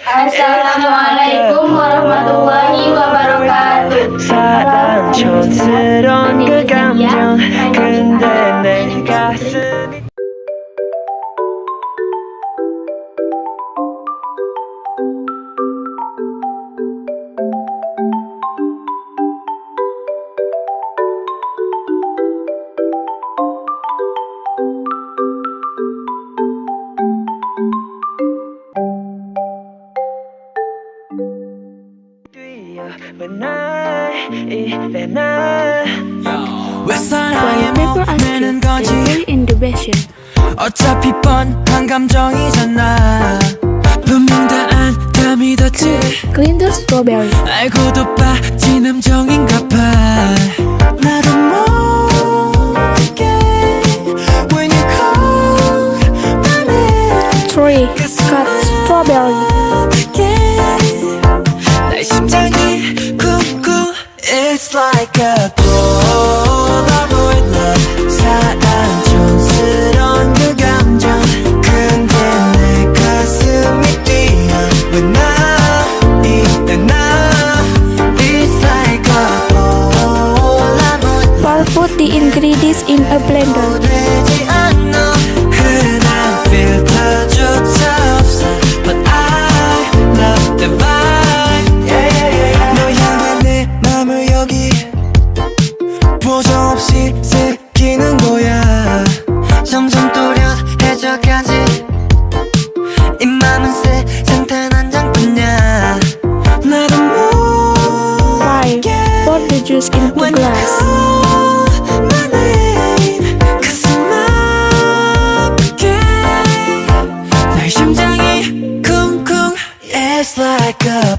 Assalamualaikum warahmatullahi wabarakatuh. 사랑 촌스러운 그 감정 근데 내 가슴이 When I 이래 나 왜 사랑에 Wallpaper ice 목매는 cream 거지 is in the basement. 어차피 뻔한 감정이잖아 분명 다 안 다 믿었지 Clean the strawberry. 알고도 빠진 함정인가 봐 나도 모르게 When you call my name 3. Cut strawberry. 내 심장이 쿵쿵 It's like a Polaroid love 사랑 촌스러운 그 감정 근데 내 가슴이 뛰어 When 이래 나 It's like a Polaroid First, put the ingredients in a blender. 되지 않아 흔한 필터조차 없어 But I love the vibe 너 향한 내 맘을 여기 보정없이 새기는 거야 점점 또렷해져가지 이 맘은 세상 단 한 장뿐이야 나도 5. 모르게 Pour the juice into When you glass. call my name 가슴 아프게 내 심장이 쿵쿵 It's like a